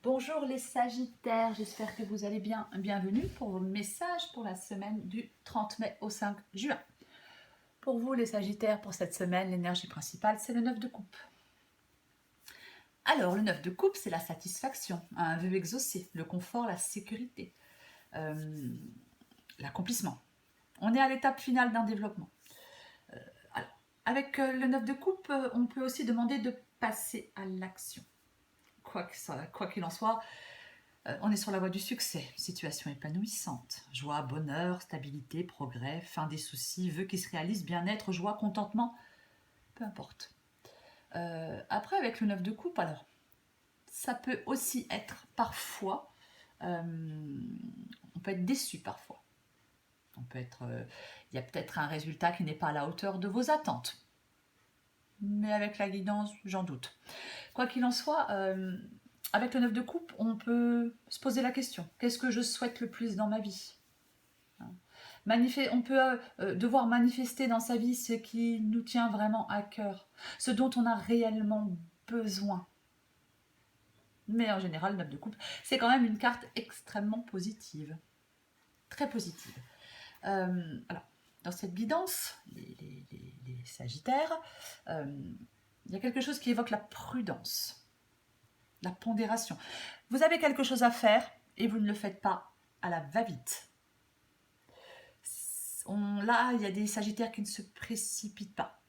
Bonjour les Sagittaires, j'espère que vous allez bien. Bienvenue pour vos messages pour la semaine du 30 mai au 5 juin. Pour vous les Sagittaires, pour cette semaine, l'énergie principale, c'est le 9 de coupe. Alors, le 9 de coupe, c'est la satisfaction, un vœu exaucé, le confort, la sécurité, l'accomplissement. On est à l'étape finale d'un développement. Avec le 9 de coupe, on peut aussi demander de passer à l'action. Quoi qu'il en soit, on est sur la voie du succès, situation épanouissante, joie, bonheur, stabilité, progrès, fin des soucis, vœux qui se réalisent, bien-être, joie, contentement, peu importe. Après, avec le 9 de coupe, alors, ça peut aussi être parfois, on peut être déçu parfois. Il y a peut-être un résultat qui n'est pas à la hauteur de vos attentes. Mais avec la guidance, j'en doute. Quoi qu'il en soit, avec le 9 de coupe, on peut se poser la question, qu'est-ce que je souhaite le plus dans ma vie ? On peut devoir manifester dans sa vie ce qui nous tient vraiment à cœur, ce dont on a réellement besoin. Mais en général, le 9 de coupe, c'est quand même une carte extrêmement positive. Très positive. Alors, dans cette guidance, les Sagittaires, il y a quelque chose qui évoque la prudence, la pondération. Vous avez quelque chose à faire et vous ne le faites pas à la va-vite. Là, il y a des Sagittaires qui ne se précipitent pas.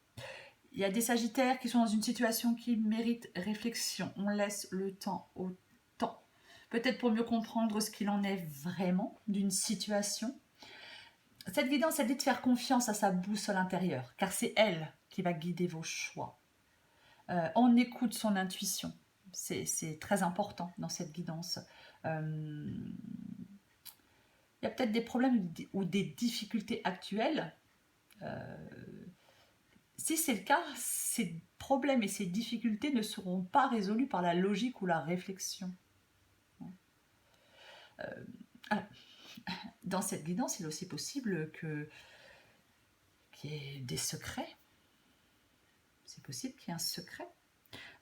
Il y a des Sagittaires qui sont dans une situation qui mérite réflexion. On laisse le temps au temps. Peut-être pour mieux comprendre ce qu'il en est vraiment d'une situation. Cette guidance, elle dit de faire confiance à sa boussole intérieure, car c'est elle qui va guider vos choix. On écoute son intuition. C'est très important dans cette guidance. Il y a peut-être des problèmes ou des difficultés actuelles. Si c'est le cas, ces problèmes et ces difficultés ne seront pas résolus par la logique ou la réflexion. Alors, dans cette guidance, il est aussi possible qu'il y ait des secrets. C'est possible qu'il y ait un secret.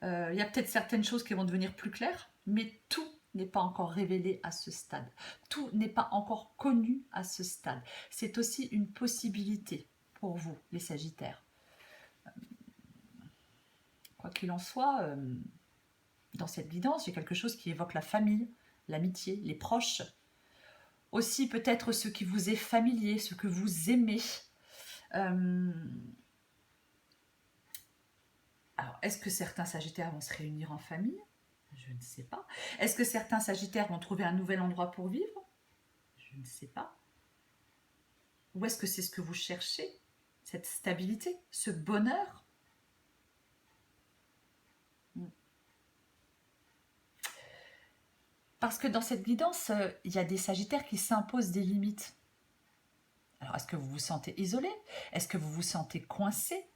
Il y a peut-être certaines choses qui vont devenir plus claires, mais tout n'est pas encore révélé à ce stade. Tout n'est pas encore connu à ce stade. C'est aussi une possibilité pour vous, les Sagittaires. Quoi qu'il en soit, dans cette guidance, il y a quelque chose qui évoque la famille, l'amitié, les proches. Aussi peut-être ce qui vous est familier, ce que vous aimez. Alors, est-ce que certains Sagittaires vont se réunir en famille ? Je ne sais pas. Est-ce que certains Sagittaires vont trouver un nouvel endroit pour vivre ? Je ne sais pas. Ou est-ce que c'est ce que vous cherchez ? Cette stabilité, ce bonheur ? Parce que dans cette guidance, il y a des Sagittaires qui s'imposent des limites. Alors, est-ce que vous vous sentez isolé ? Est-ce que vous vous sentez coincé ?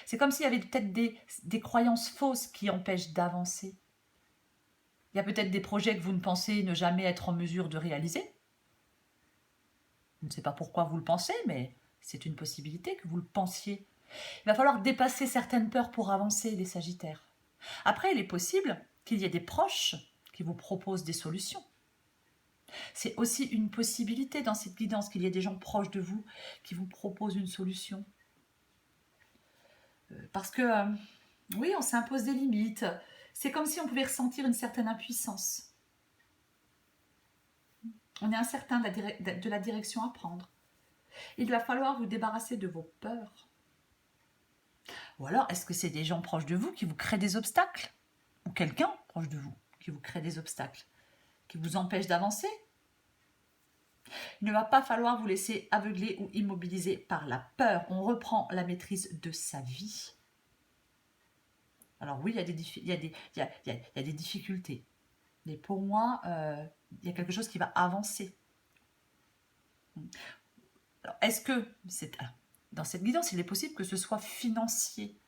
C'est comme s'il y avait peut-être des croyances fausses qui empêchent d'avancer. Il y a peut-être des projets que vous ne pensez ne jamais être en mesure de réaliser. Je ne sais pas pourquoi vous le pensez, mais c'est une possibilité que vous le pensiez. Il va falloir dépasser certaines peurs pour avancer, les Sagittaires. Après, il est possible qu'il y ait des proches qui vous proposent des solutions. C'est aussi une possibilité dans cette guidance qu'il y ait des gens proches de vous qui vous proposent une solution. Parce que, oui, on s'impose des limites. C'est comme si on pouvait ressentir une certaine impuissance. On est incertain de la direction à prendre. Il va falloir vous débarrasser de vos peurs. Ou alors, est-ce que c'est des gens proches de vous qui vous créent des obstacles ? Ou quelqu'un proche de vous qui vous crée des obstacles, qui vous empêche d'avancer ? Il ne va pas falloir vous laisser aveugler ou immobiliser par la peur. On reprend la maîtrise de sa vie. Alors oui, il y a des difficultés. Mais pour moi, il y a quelque chose qui va avancer. Alors, dans cette guidance, il est possible que ce soit financier.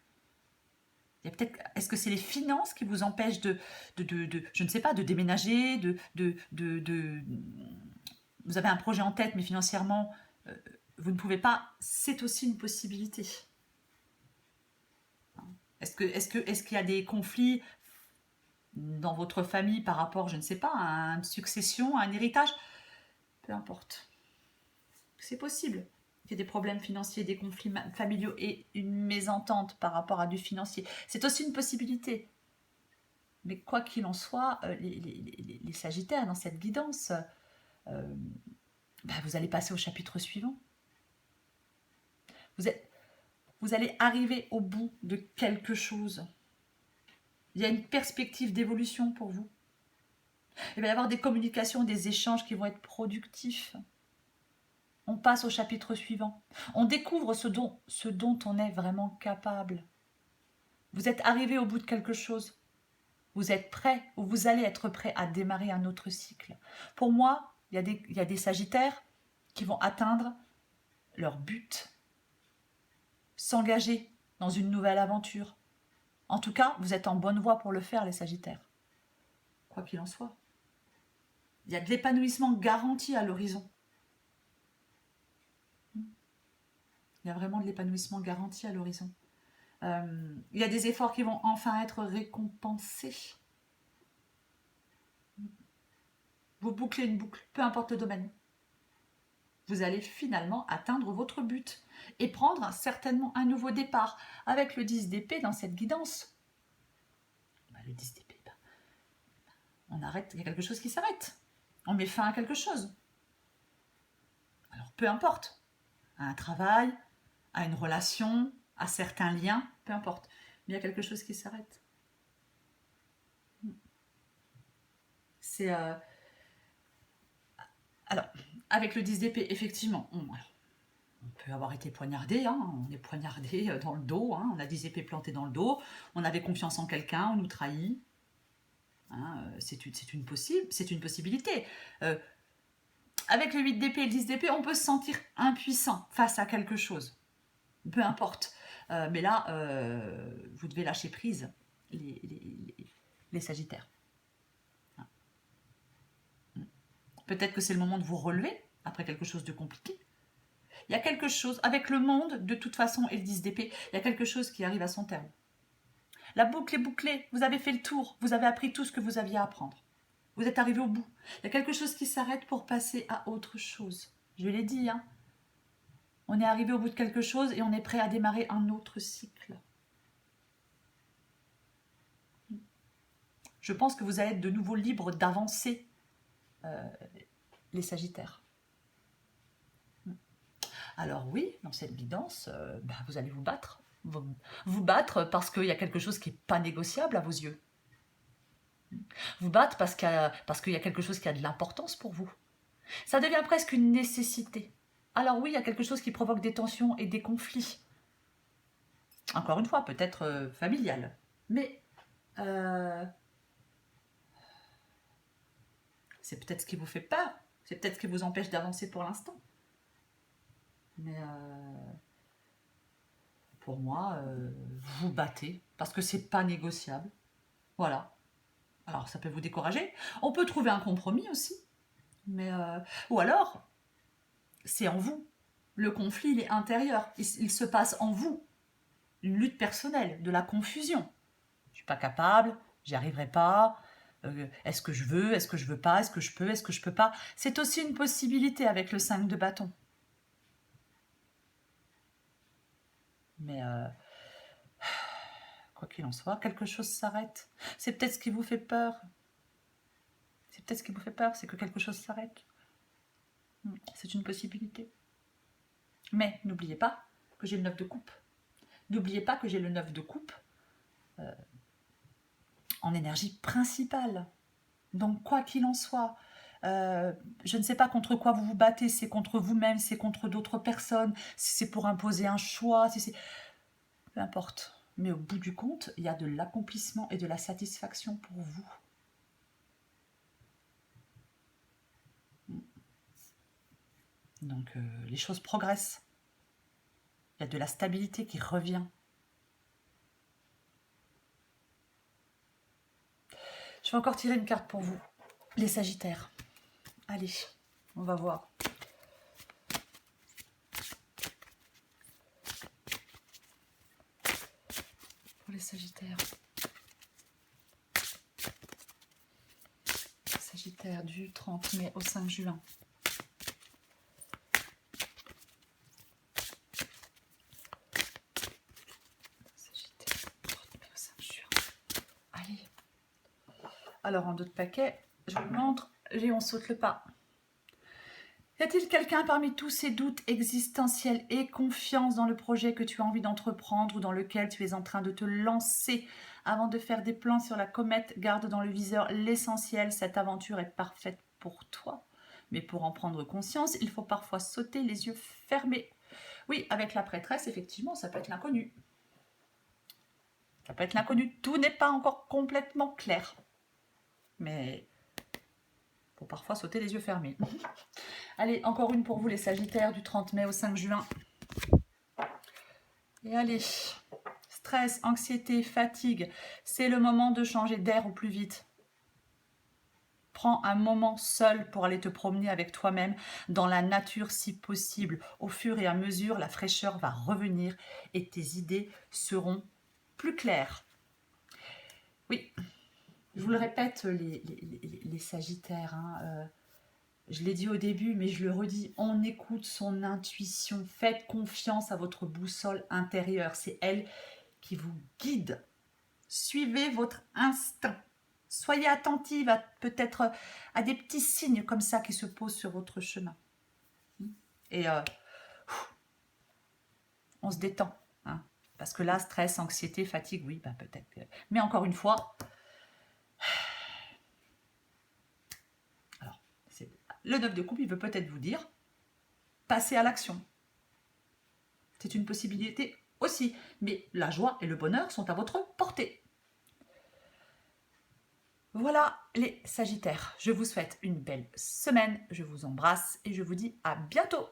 Est-ce que c'est les finances qui vous empêchent je ne sais pas, de déménager, vous avez un projet en tête, mais financièrement, vous ne pouvez pas. C'est aussi une possibilité. Est-ce qu'il y a des conflits dans votre famille par rapport, je ne sais pas, à une succession, à un héritage. Peu importe. C'est possible. Il y a des problèmes financiers, des conflits familiaux et une mésentente par rapport à du financier. C'est aussi une possibilité. Mais quoi qu'il en soit, les Sagittaires, dans cette guidance, vous allez passer au chapitre suivant. Vous allez arriver au bout de quelque chose. Il y a une perspective d'évolution pour vous. Il va y avoir des communications, des échanges qui vont être productifs. On passe au chapitre suivant. On découvre ce dont on est vraiment capable. Vous êtes arrivé au bout de quelque chose. Vous êtes prêt ou vous allez être prêt à démarrer un autre cycle. Pour moi, il y a des Sagittaires qui vont atteindre leur but, s'engager dans une nouvelle aventure. En tout cas, vous êtes en bonne voie pour le faire, les Sagittaires. Quoi qu'il en soit. Il y a de l'épanouissement garanti à l'horizon. Il y a vraiment de l'épanouissement garanti à l'horizon. Il y a des efforts qui vont enfin être récompensés. Vous bouclez une boucle, peu importe le domaine. Vous allez finalement atteindre votre but et prendre certainement un nouveau départ. Avec le 10 d'épée dans cette guidance, le 10 d'épée, on arrête, il y a quelque chose qui s'arrête. On met fin à quelque chose. Alors peu importe, à un travail, à une relation, à certains liens, peu importe. Mais il y a quelque chose qui s'arrête. C'est... Alors, avec le 10 d'épée, effectivement, on peut avoir été poignardé, on est poignardé dans le dos, on a 10 épées plantées dans le dos, on avait confiance en quelqu'un, on nous trahit. C'est une possibilité. Avec le 8 d'épée et le 10 d'épée, on peut se sentir impuissant face à quelque chose. Peu importe. Mais là, vous devez lâcher prise, les Sagittaires. Peut-être que c'est le moment de vous relever après quelque chose de compliqué. Il y a quelque chose, avec le monde, de toute façon, et le 10 d'épée, il y a quelque chose qui arrive à son terme. La boucle est bouclée, vous avez fait le tour, vous avez appris tout ce que vous aviez à apprendre. Vous êtes arrivé au bout. Il y a quelque chose qui s'arrête pour passer à autre chose. Je l'ai dit, on est arrivé au bout de quelque chose et on est prêt à démarrer un autre cycle. Je pense que vous allez être de nouveau libre d'avancer, les Sagittaires. Alors oui, dans cette guidance, vous allez vous battre. Vous battre parce qu'il y a quelque chose qui n'est pas négociable à vos yeux. Vous battre parce qu'il y a quelque chose qui a de l'importance pour vous. Ça devient presque une nécessité. Alors oui, il y a quelque chose qui provoque des tensions et des conflits. Encore une fois, peut-être familial. Mais c'est peut-être ce qui vous fait peur. C'est peut-être ce qui vous empêche d'avancer pour l'instant. Mais pour moi, vous battez parce que c'est pas négociable. Voilà. Alors ça peut vous décourager. On peut trouver un compromis aussi. Mais ou alors, c'est en vous. Le conflit, il est intérieur. Il se passe en vous. Une lutte personnelle, de la confusion. Je ne suis pas capable, j'y arriverai pas. Est-ce que je veux, est-ce que je veux pas, est-ce que je peux pas. C'est aussi une possibilité avec le 5 de bâton. Mais quoi qu'il en soit, quelque chose s'arrête. C'est peut-être ce qui vous fait peur. C'est peut-être ce qui vous fait peur, c'est que quelque chose s'arrête. C'est une possibilité. Mais n'oubliez pas que j'ai le 9 de coupe. N'oubliez pas que j'ai le 9 de coupe en énergie principale. Donc quoi qu'il en soit, je ne sais pas contre quoi vous vous battez, c'est contre vous-même, c'est contre d'autres personnes, si c'est pour imposer un choix, si c'est... Peu importe. Mais au bout du compte, il y a de l'accomplissement et de la satisfaction pour vous. Donc les choses progressent. Il y a de la stabilité qui revient. Je vais encore tirer une carte pour vous, les Sagittaires. Allez, on va voir. Pour les Sagittaires. Sagittaire du 30 mai au 5 juin. Sagittaire, 30 mai au 5 juin. Allez. Alors, en d'autres paquets, je vous montre, et on saute le pas. Y a-t-il quelqu'un parmi tous ces doutes existentiels et confiance dans le projet que tu as envie d'entreprendre ou dans lequel tu es en train de te lancer? Avant de faire des plans sur la comète, garde dans le viseur l'essentiel. Cette aventure est parfaite pour toi. Mais pour en prendre conscience, il faut parfois sauter les yeux fermés. Oui, avec la prêtresse, effectivement, ça peut être l'inconnu. Ça peut être l'inconnu. Tout n'est pas encore complètement clair. Mais il faut parfois sauter les yeux fermés. Allez, encore une pour vous les Sagittaires du 30 mai au 5 juin. Et allez, stress, anxiété, fatigue, c'est le moment de changer d'air au plus vite. Prends un moment seul pour aller te promener avec toi-même dans la nature si possible. Au fur et à mesure, la fraîcheur va revenir et tes idées seront plus claires. Oui, je vous le répète, les Sagittaires, hein, je l'ai dit au début, mais je le redis, on écoute son intuition. Faites confiance à votre boussole intérieure. C'est elle qui vous guide. Suivez votre instinct. Soyez attentive à peut-être à des petits signes comme ça qui se posent sur votre chemin. Et on se détend. Hein, parce que là, stress, anxiété, fatigue, oui, bah peut-être. Mais encore une fois, alors, le 9 de coupe, il veut peut-être vous dire, passez à l'action. C'est une possibilité aussi. Mais la joie et le bonheur sont à votre portée. Voilà les Sagittaires. Je vous souhaite une belle semaine. Je vous embrasse et je vous dis à bientôt.